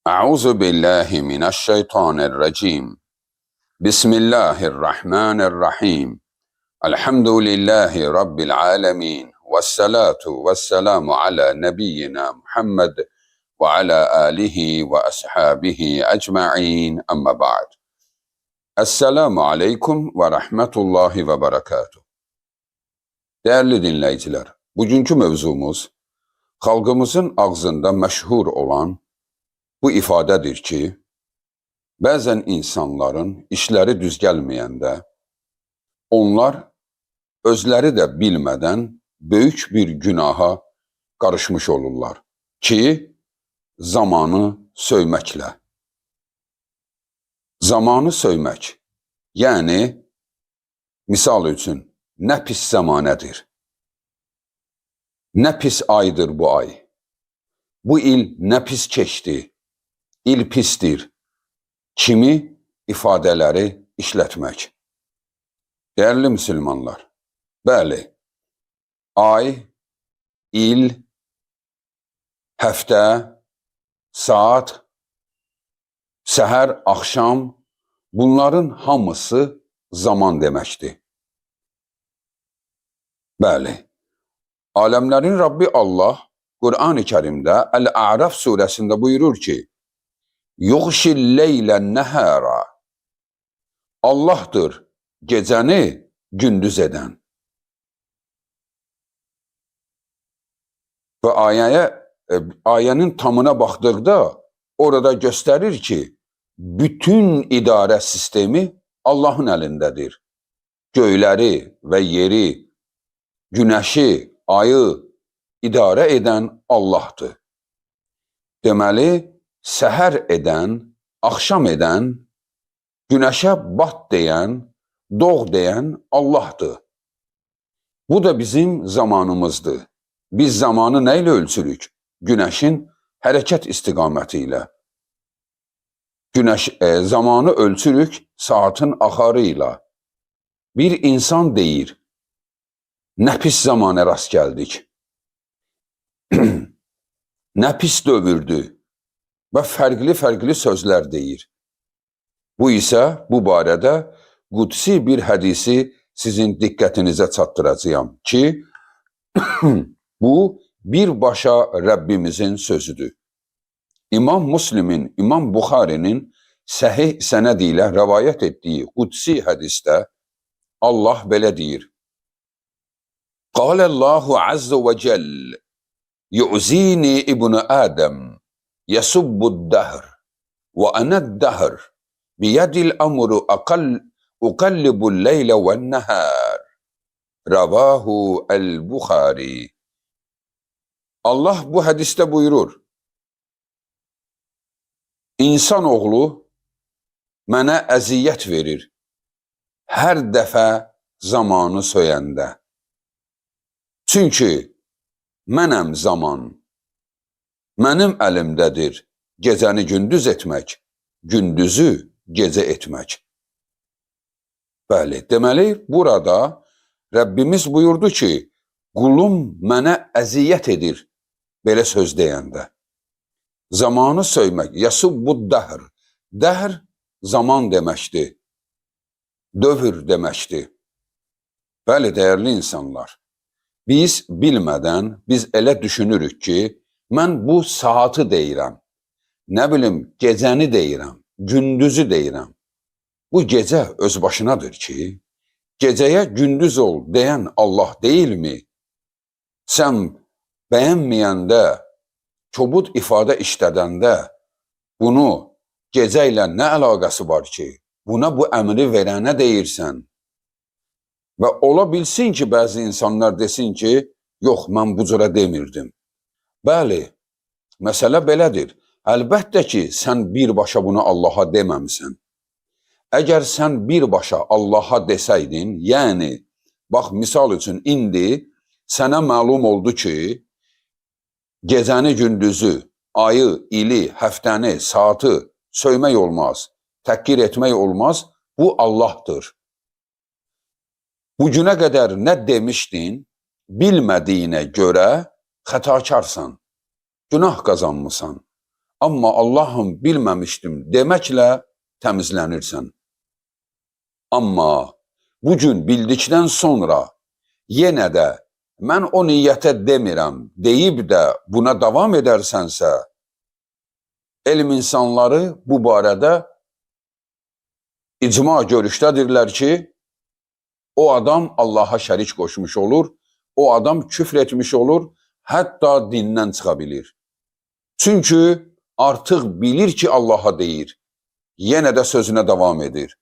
Euzu billahi mineşşeytanirracim. Bismillahirrahmanirrahim. Elhamdülillahi Rabbil alemin. Vessalatu vesselamu ala nebiyyina Muhammed ve ala alihi ve ashabihi ecma'in. Amma ba'd. Esselamu aleyküm ve rahmetullahi ve berekatuhu. Değerli dinleyiciler, bugünkü mövzumuz xalqımızın ağzında məşhur olan bu ifadədir ki, bəzən insanların işləri düz gəlməyəndə, onlar özləri də bilmədən böyük bir günaha qarışmış olurlar ki, zamanı söyməklə. Zamanı söymək, yəni, misal üçün, nə pis zamanədir, nə pis aydır bu ay, bu il nə pis keçdi, il pisdir kimi ifadələri işlətmək. Dəyərli müsəlmanlar, bəli, ay, il, həftə, saat, səhər, axşam, bunların hamısı zaman deməkdir. Bəli, aləmlərin Rabbi Allah Qur'an-ı Kərimdə Əl-A'raf surəsində buyurur ki, Yuğşil leylən nəhəra, Allahdır gecəni gündüz edən. Və ayənin tamına baxdıqda orada göstərir ki, bütün idarə sistemi Allahın əlindədir. Göyləri və yeri, günəşi, ayı idarə edən Allahdır. Deməli, səhər edən, axşam edən, günəşə bat deyən, doğ deyən Allahdır. Bu da bizim zamanımızdır. Biz zamanı nə ilə ölçürük? Günəşin hərəkət istiqaməti ilə. Zamanı ölçürük saatın axarı ilə. Bir insan deyir, nə pis zamana rast gəldik. Nə pis dövürdü. Və fərqli sözlər deyir. Bu isə bu barədə qudsi bir hədisi sizin diqqətinizə çatdıracağam ki, bu birbaşa Rəbbimizin sözüdür. İmam Müslimin, İmam Buxarinin səhih sənədi ilə rəvayət etdiyi qudsi hədisdə Allah belə deyir. Qaləllahu azze və cəll yu'zini ibn Adəm yasubbud dahr və anad dahr biyadil amru uqallibul leylə və nəhər. Ravahu el-Buxari. Allah bu hədisdə buyurur, İnsanoğlu mənə əziyyət verir hər dəfə zamanı söyəndə. Çünki mənəm zaman. Mənim əlimdədir gecəni gündüz etmək, gündüzü gecə etmək. Bəli, deməli, burada Rəbbimiz buyurdu ki, qulum mənə əziyyət edir, belə söz deyəndə. Zamanı söymək, yasubbud dahr. Dahr zaman deməkdir, dövr deməkdir. Bəli, dəyərli insanlar, biz bilmədən, biz elə düşünürük ki, mən bu saatı deyirəm, nə bilim, gecəni deyirəm, gündüzü deyirəm. Bu gecə öz başınadır ki, gecəyə gündüz ol deyən Allah deyilmi? Sən bəyənməyəndə, kobud ifadə işlədəndə, bunu gecə ilə nə əlaqəsi var ki, buna bu əmri verənə deyirsən? Və ola bilsin ki, bəzi insanlar desin ki, yox, mən bu cürə demirdim. Bəli, məsələ belədir. Əlbəttə ki, sən birbaşa bunu Allaha deməmsən. Əgər sən birbaşa Allaha desəydin, yəni, bax, misal üçün, indi sənə məlum oldu ki, gecəni, gündüzü, ayı, ili, həftəni, saatı söymək olmaz, təhqir etmək olmaz, bu Allahdır. Bugünə qədər nə demişdin, bilmədiyinə görə xətakarsan, günah qazanmısan. Amma Allahım bilməmişdim deməklə təmizlənirsən. Amma bu gün bildikdən sonra yenə də mən o niyyətə demirəm deyib də buna davam edərsənsə, elm insanları bu barədə icma görüşdədirlər ki, o adam Allaha şərik qoşmuş olur, o adam küfr etmiş olur, hətta dindən çıxa bilir. Çünki artıq bilir ki, Allaha deyir, yenə də sözünə davam edir.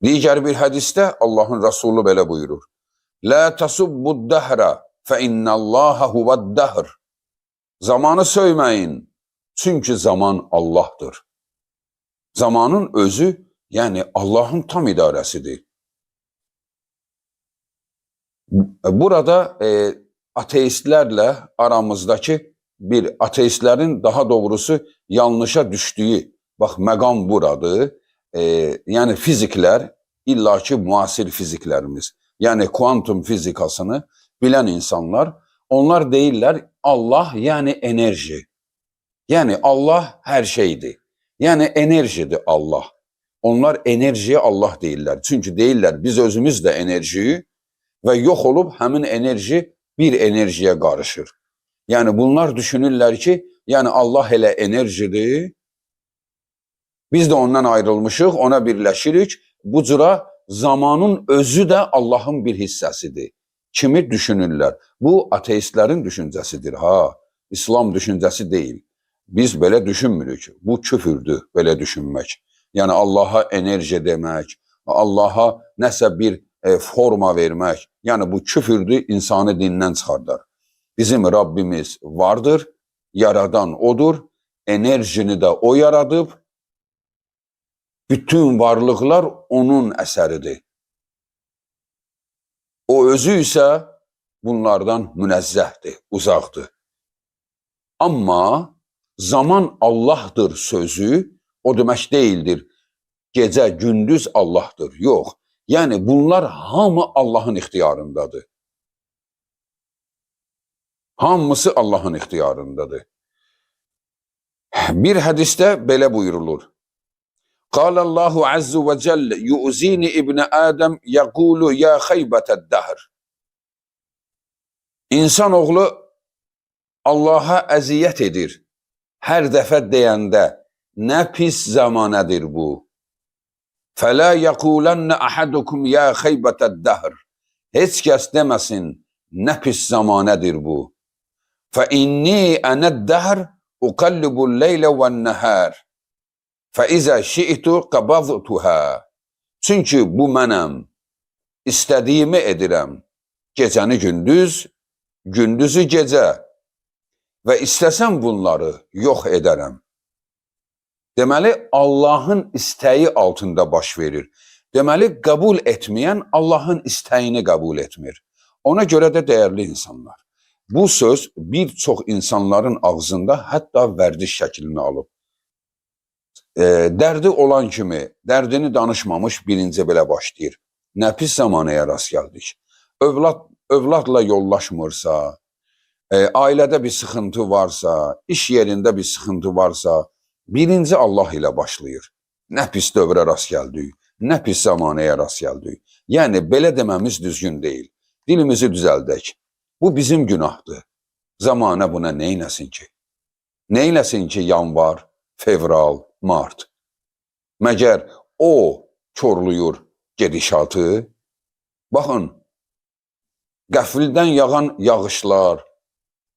Digər bir hədisdə Allahın Rasulü belə buyurur. La tasubbud-dəhra fe innallaha huved-dəhr. Zamanı söyməyin, çünki zaman Allahdır. Zamanın özü, yəni Allahın tam idarəsidir. Burada ateistlərlə aramızdakı bir ateistlərin daha doğrusu yanlışa düşdüyü, bax məqam buradır. Yəni fiziklər, illaki müasir fiziklərimiz, yəni kuantum fizikasını bilən insanlar, onlar deyirlər Allah yəni enerji. Yəni Allah hər şeydir. Yəni enerjidir Allah. Onlar enerjiyə Allah deyirlər. Çünki deyirlər biz özümüz də enerjiyi və yox olub həmin enerji bir enerjiyə qarışır. Yəni bunlar düşünürlər ki, yəni Allah elə enerjidir. Biz də ondan ayrılmışıq, ona birləşirik. Bu cüra zamanın özü də Allahın bir hissəsidir. Kimi düşünürlər? Bu ateistlərin düşüncəsidir. Ha, İslam düşüncəsi deyil. Biz belə düşünmürük. Bu küfürdür belə düşünmək. Yəni Allaha enerji demək, Allaha nəsə bir forma vermək. Yəni bu küfürdür, insanı dindən çıxardar. Bizim Rabbimiz vardır, yaradan odur, enerjini də o yaradıb, bütün varlıqlar onun əsəridir. O özü isə bunlardan münezzəhdir, uzaqdır. Amma zaman Allah'dır sözü o demək deyildir. Gecə, gündüz Allah'dır. Yox. Yəni bunlar hamı Allah'ın ixtiyarındadır. Hamısı Allah'ın ixtiyarındadır. Bir hədisdə belə buyurulur. Qalallahu azzu və cəlle yu'zini ibn Adəm yəqulu ya xeybətəd-dəhr. İnsanoğlu Allaha əziyyət edir. Hər dəfə deyəndə nə pis zamanədir bu. Fələ yəqulənə əhadukum ya xeybətəd-dəhr. Heç kəs deməsin nə pis zamanədir bu. Fə inni ənəd-dəhr uqallibul-leylə vən-nəhər. Fəizə şi'tu qabadtuhə. Çünki bu mənəm. İstədiyimi edirəm. Gecəni gündüz, gündüzü gecə. Və istəsəm bunları yox edərəm. Deməli, Allahın istəyi altında baş verir. Deməli, qəbul etməyən Allahın istəyini qəbul etmir. Ona görə də dəyərli insanlar. Bu söz bir çox insanların ağzında hətta vərdiş şəklini alıb. Dərdi olan kimi, dərdini danışmamış birinci belə başlayır. Nə pis zamanəyə rast gəldik. Övladla yollaşmırsa, ailədə bir sıxıntı varsa, iş yerində bir sıxıntı varsa, birinci Allah ilə başlayır. Nə pis dövrə rast gəldik, nə pis zamanəyə rast gəldik. Yəni, belə deməmiz düzgün deyil. Dilimizi düzəldək. Bu bizim günahdır. Zamanə buna neyləsin ki? Neyləsin ki yanvar, fevral, mart? Məgər o korluyur gedişatı? Baxın, qəfildən yağan yağışlar,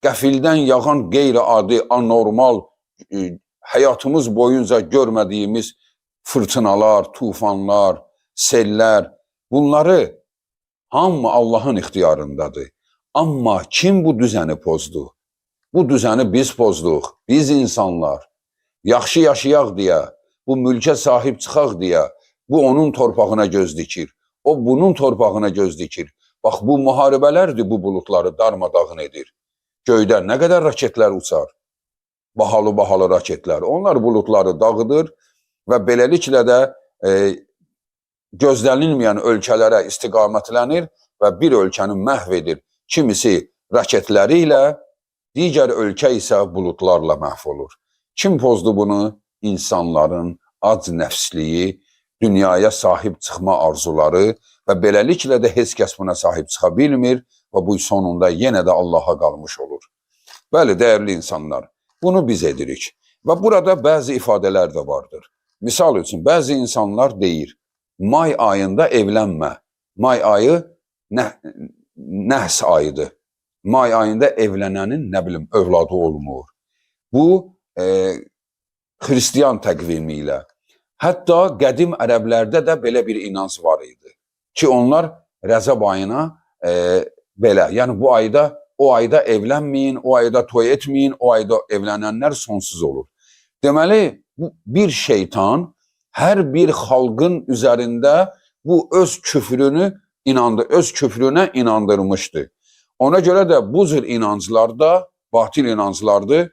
qəfildən yağan qeyri-adi, anormal, həyatımız boyunca görmədiyimiz fırtınalar, tufanlar, sellər, bunları hamı Allahın ixtiyarındadır. Amma kim bu düzəni pozdu? Bu düzəni biz pozduq, biz insanlar. Yaxşı yaşayaq deyə, bu mülkə sahib çıxaq deyə, bu onun torpağına göz dikir, o bunun torpağına göz dikir. Bax, bu müharibələrdir, bu bulutları darmadağın edir. Göydə nə qədər raketlər uçar? Bahalı raketlər. Onlar bulutları dağıdır və beləliklə də gözlənilməyən ölkələrə istiqamətlənir və bir ölkəni məhv edir. Kimisi raketləri ilə, digər ölkə isə buludlarla məhv olur. Kim pozdu bunu? İnsanların ac nəfsliyi, dünyaya sahib çıxma arzuları və beləliklə də heç kəs buna sahib çıxa bilmir və bu sonunda yenə də Allaha qalmış olur. Bəli, dəyərli insanlar, bunu biz edirik. Və burada bəzi ifadələr də vardır. Misal üçün, bəzi insanlar deyir, may ayında evlənmə. May ayı nəhs ayıdır. May ayında evlənənin, nə bilim, övladı olmur. Bu, Xristiyan təqvimi ilə. Hətta qədim ərəblərdə də belə bir inanc var idi. Ki, onlar Rəzəb ayına belə, yəni bu ayda, o ayda evlənməyin, o ayda toy etməyin, o ayda evlənənlər sonsuz olur. Deməli, bir şeytan hər bir xalqın üzərində bu öz küfrünə inandırmışdı. Ona görə də bu cür inanclarda, batil inanclardır,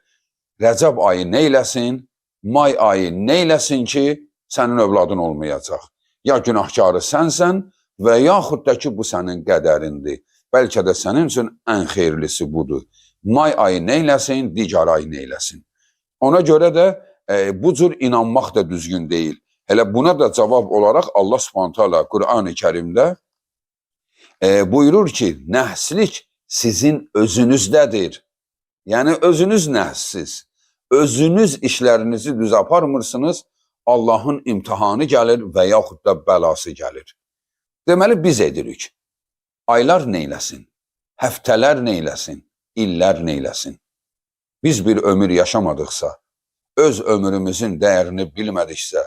Rəcəb ayı neyləsin, may ayı neyləsin ki, sənin övladın olmayacaq. Ya günahkarı sənsən və yaxud da ki, bu sənin qədərindir. Bəlkə də sənin üçün ən xeyirlisi budur. May ayı neyləsin, digər ayı neyləsin. Ona görə də bu cür inanmaq da düzgün deyil. Elə buna da cavab olaraq Allah Subhanahu taala Qur'an-ı Kərimdə buyurur ki, nəhslik sizin özünüzdədir. Yəni özünüz nəhssiz, özünüz işlərinizi düz aparmırsınız, Allahın imtihanı gəlir və yaxud da bəlası gəlir. Deməli biz edirik. Aylar neyləsin, həftələr neyləsin, illər neyləsin. Biz bir ömür yaşamadıqsa, öz ömrümüzün dəyərini bilmədiksə,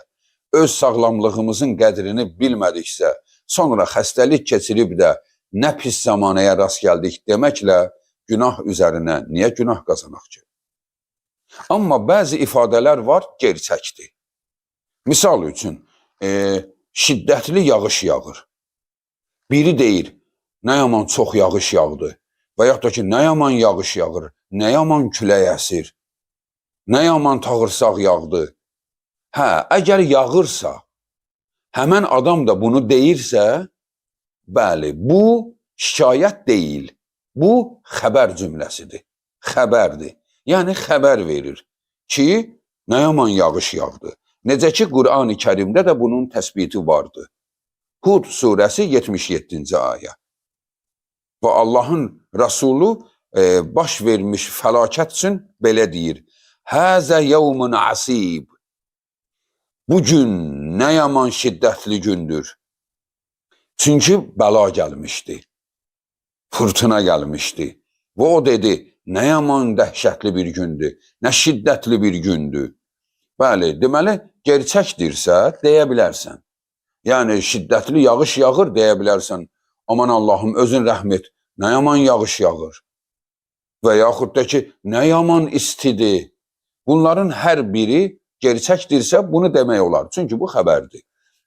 öz sağlamlığımızın qədrini bilmədiksə, sonra xəstəlik keçirib də nə pis zamanəyə rast gəldik deməklə günah üzərinə niyə günah qazanaq ki? Amma bəzi ifadələr var, gerçəkdir. Misal üçün, şiddətli yağış yağır. Biri deyir, nə yaman çox yağış yağdı və yaxud da ki, nə yaman yağış yağır, nə yaman külək əsir, nə yaman tağırsaq yağdı. Hə, əgər yağırsa, həmən adam da bunu deyirsə, bəli, bu şikayət deyil, bu xəbər cümləsidir, xəbərdir. Yəni xəbər verir ki, nə yaman yağış yağdı. Necə ki, Qur'an-ı Kərimdə də bunun təsbiti vardı. Hud surəsi 77-ci ayə. Və Allahın Rəsulu baş vermiş fəlakət üçün belə deyir. Həzə yevmun asib. Bu gün nə yaman şiddətli gündür. Çünki bəla gəlmişdi. Fırtına gəlmişdi. Və o dedi, nə yaman dəhşətli bir gündür, nə şiddətli bir gündür. Bəli, deməli, gerçəkdirsə deyə bilərsən. Yəni, şiddətli yağış yağır deyə bilərsən. Aman Allahım, özün rəhm et, nə yaman yağış yağır. Və yaxud da ki, nə yaman istidir. Bunların hər biri gerçəkdirsə bunu demək olar. Çünki bu xəbərdir.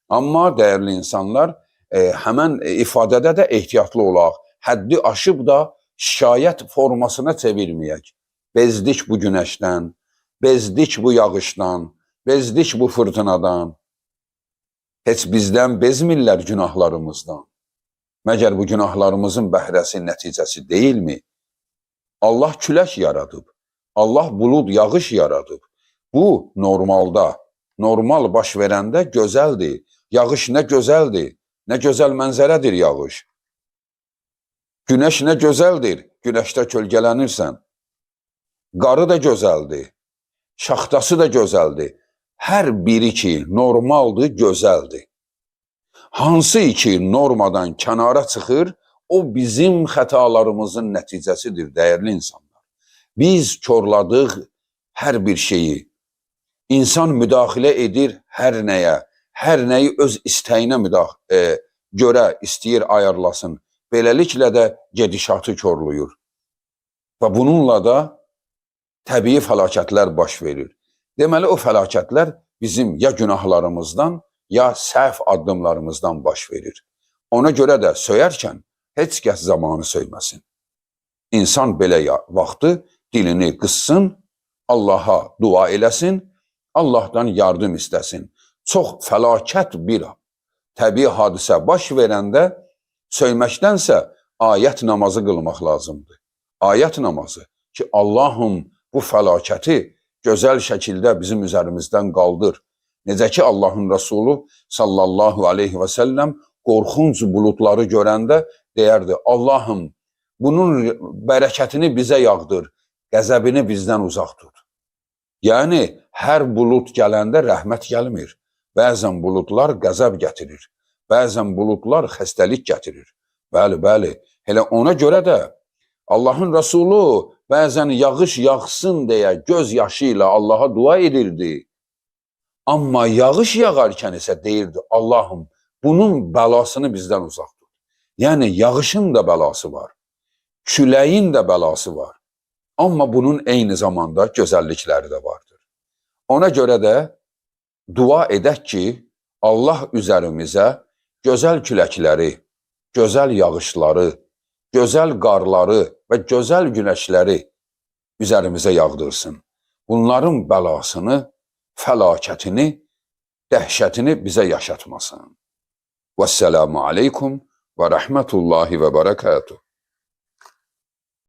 Amma dəyərli insanlar, həmən ifadədə də ehtiyatlı olaq. Həddi aşıb da şikayət formasına çevirməyək. Bezdik bu günəşdən, bezdik bu yağışdan, bezdik bu fırtınadan. Heç bizdən bezmirlər günahlarımızdan. Məgər bu günahlarımızın bəhrəsi nəticəsi deyilmi? Allah külək yaradıb. Allah bulud yağış yaradıb. Bu normalda, normal baş verəndə gözəldir. Yağış nə gözəldir, nə gözəl mənzərədir yağış. Günəş nə gözəldir, günəşdə kölgələnirsən. Qarı da gözəldir, şaxtası da gözəldir. Hər biri ki normaldır, gözəldir. Hansı ki normadan kənara çıxır, o bizim xətalarımızın nəticəsidir, dəyərli insanlar. Biz körladıq hər bir şeyi. İnsan müdaxilə edir hər nəyə, hər nəyi öz istəyinə görə istəyir ayarlasın. Beləliklə də gedişatı körlüyür. Və bununla da təbii fəlakətlər baş verir. Deməli, o fəlakətlər bizim ya günahlarımızdan, ya səhv addımlarımızdan baş verir. Ona görə də söyərkən heç kəs zamanı söyməsin. İnsan belə vaxtı dilini qıssın, Allaha dua eləsin, Allahdan yardım istəsin. Çox fəlakət bir təbii hadisə baş verəndə söyməkdənsə ayət namazı qılmaq lazımdır. Ayət namazı. ki, Allahım bu fəlakəti gözəl şəkildə bizim üzərimizdən qaldır. Necə ki, Allahın Rəsulü sallallahu aleyhi və səlləm qorxunc buludları görəndə deyərdi, Allahım bunun bərəkətini bizə yağdır, qəzəbini bizdən uzaq tut. Yəni, hər bulud gələndə rəhmət gəlmir. Bəzən buludlar qəzəb gətirir, bəzən buludlar xəstəlik gətirir. Bəli, bəli, elə ona görə də Allahın Rəsulü bəzən yağış yağsın deyə göz yaşı ilə Allaha dua edirdi. Amma yağış yağarkən isə deyirdi, Allahım bunun bəlasını bizdən uzaq tut. Yəni, yağışın da bəlası var, küləyin də bəlası var. Amma bunun eyni zamanda gözəllikləri də vardır. Ona görə də dua edək ki, Allah üzərimizə gözəl küləkləri, gözəl yağışları, gözəl qarları və gözəl günəşləri üzərimizə yağdırsın. Bunların bəlasını, fəlakətini, dəhşətini bizə yaşatmasın. Vəssalamu aleykum və rəhmətullahi və bərəkatuhu.